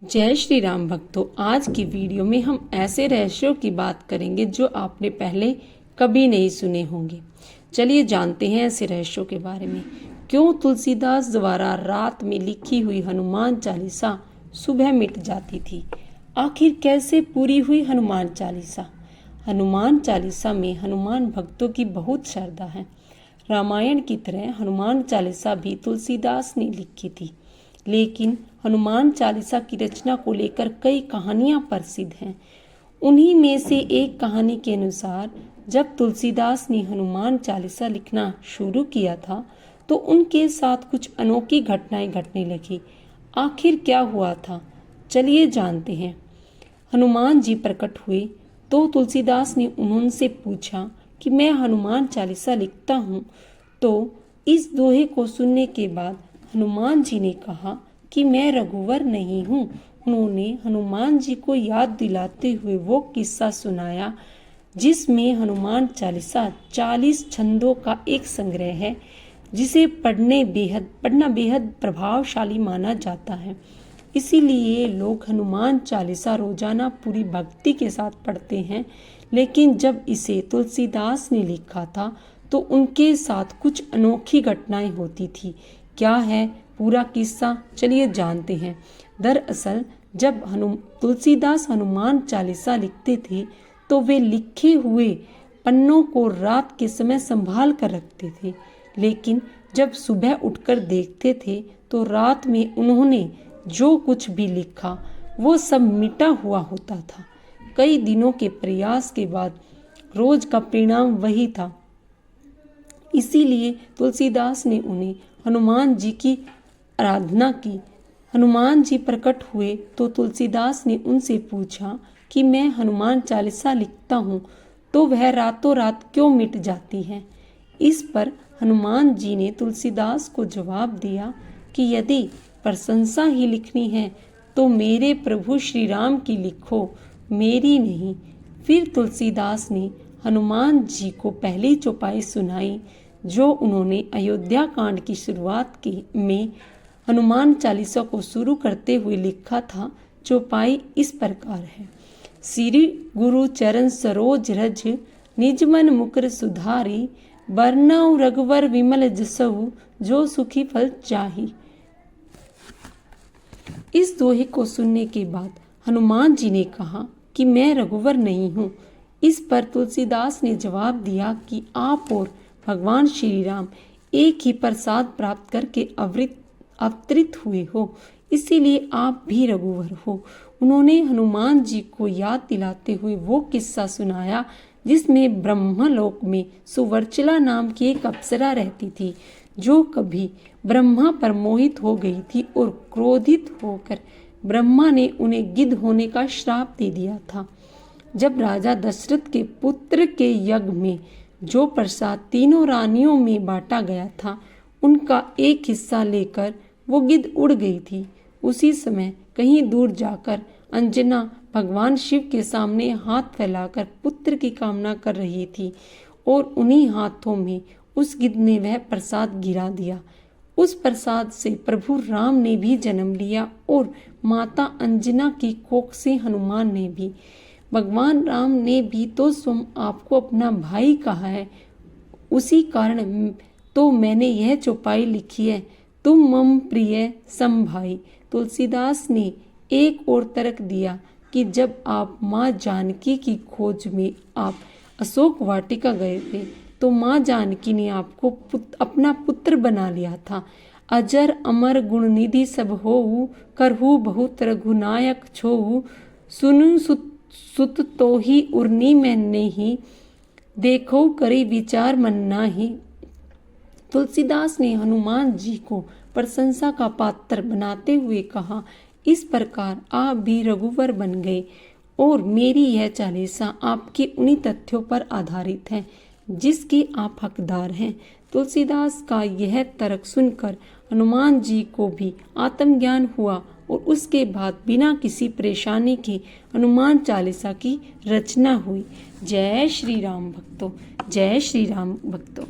जय श्री राम भक्तों। आज की वीडियो में हम ऐसे रहस्यों की बात करेंगे जो आपने पहले कभी नहीं सुने होंगे। चलिए जानते हैं ऐसे रहस्यों के बारे में। क्यों तुलसीदास द्वारा रात में लिखी हुई हनुमान चालीसा सुबह मिट जाती थी? आखिर कैसे पूरी हुई हनुमान चालीसा? हनुमान चालीसा में हनुमान भक्तों की बहुत श्रद्धा है। रामायण की तरह हनुमान चालीसा भी तुलसीदास ने लिखी थी, लेकिन हनुमान चालीसा की रचना को लेकर कई कहानियां प्रसिद्ध हैं। उन्हीं में से एक कहानी के अनुसार जब तुलसीदास ने हनुमान चालीसा लिखना शुरू किया था तो उनके साथ कुछ अनोखी घटनाएं घटने लगी। आखिर क्या हुआ था, चलिए जानते हैं। हनुमान जी प्रकट हुए तो तुलसीदास ने उनसे पूछा कि मैं हनुमान चालीसा लिखता हूँ। तो इस दोहे को सुनने के बाद हनुमान जी ने कहा कि मैं रघुवर नहीं हूँ। उन्होंने हनुमान जी को याद दिलाते हुए वो किस्सा सुनाया जिसमें हनुमान चालीसा 40 छंदों का एक संग्रह है, जिसे पढ़ना बेहद प्रभावशाली माना जाता है। इसीलिए लोग हनुमान चालीसा रोजाना पूरी भक्ति के साथ पढ़ते हैं। लेकिन जब इसे तुलसीदास ने लिखा था तो उनके साथ कुछ अनोखी घटनाएं होती थी। क्या है पूरा किस्सा, चलिए जानते हैं। दरअसल जब तुलसीदास हनुमान चालीसा लिखते थे तो वे लिखे हुए पन्नों को रात के समय संभाल कर रखते थे, लेकिन जब सुबह उठकर देखते थे तो रात में उन्होंने जो कुछ भी लिखा वो सब मिटा हुआ होता था। कई दिनों के प्रयास के बाद रोज का परिणाम वही था। इसीलिए तुलसीदास ने उन्हें हनुमान जी की आराधना की। हनुमान जी प्रकट हुए तो तुलसीदास ने उनसे पूछा कि मैं हनुमान चालीसा लिखता हूँ तो वह रातों रात क्यों मिट जाती है? इस पर हनुमान जी ने तुलसीदास को जवाब दिया कि यदि प्रशंसा ही लिखनी है तो मेरे प्रभु श्री राम की लिखो, मेरी नहीं। फिर तुलसीदास ने हनुमान जी को पहली चौपाई सुनाई जो उन्होंने अयोध्या कांड की शुरुआत में हनुमान चालीसा को शुरू करते हुए लिखा था। चौपाई इस प्रकार है। श्री गुरु चरण सरोज रज, निज मन मुकुर सुधारी, बरनउँ रघुवर विमल जसउ, जो सुखी फल चाही। इस दोहे को सुनने के बाद हनुमान जी ने कहा कि मैं रघुवर नहीं हूँ। इस पर तुलसीदास ने जवाब दिया कि आप और भगवान श्री राम एक ही प्रसाद प्राप्त करके अवतरित हुए हो, इसीलिए आप भी रघुवर हो। उन्होंने हनुमान जी को याद दिलाते हुए वो किस्सा सुनाया जिसमें ब्रह्मलोक में सुवर्चला नाम की एक अप्सरा रहती थी जो कभी ब्रह्मा पर मोहित हो गई थी और क्रोधित होकर ब्रह्मा ने उन्हें गिद्ध होने का श्राप दे दिया था। जब राजा दशरथ के पुत्र के यज्ञ में जो प्रसाद तीनों रानियों में बांटा गया था उनका एक हिस्सा लेकर वो गिद्ध उड़ गई थी। उसी समय कहीं दूर जाकर अंजना भगवान शिव के सामने हाथ फैलाकर पुत्र की कामना कर रही थी और उन्हीं हाथों में उस गिद्ध ने वह प्रसाद गिरा दिया। उस प्रसाद से प्रभु राम ने भी जन्म लिया और माता अंजना की कोख से हनुमान ने भी। भगवान राम ने भी तो स्वयं आपको अपना भाई कहा है। उसी कारण तो मैंने यह चौपाई लिखी है, तुम मम प्रिय सम भाई। तुलसीदास ने एक और तर्क दिया कि जब आप माँ जानकी की खोज में आप अशोक वाटिका गए थे तो माँ जानकी ने आपको अपना पुत्र बना लिया था। अजर अमर गुण निधि सब होऊ, करहु बहुत रघुनायक छोऊ, सुनु सुत तो ही उर्नी में नहीं, देखो करी विचार मन नाही। तुलसीदास ने हनुमान जी को प्रशंसा का पात्र बनाते हुए कहा, इस प्रकार आप भी रघुवर बन गए और मेरी यह चालीसा आपके उन्हीं तथ्यों पर आधारित है जिसके आप हकदार हैं। तुलसीदास का यह तर्क सुनकर हनुमान जी को भी आत्मज्ञान हुआ और उसके बाद बिना किसी परेशानी के हनुमान चालीसा की रचना हुई। जय श्री राम भक्तों, जय श्री राम भक्तों।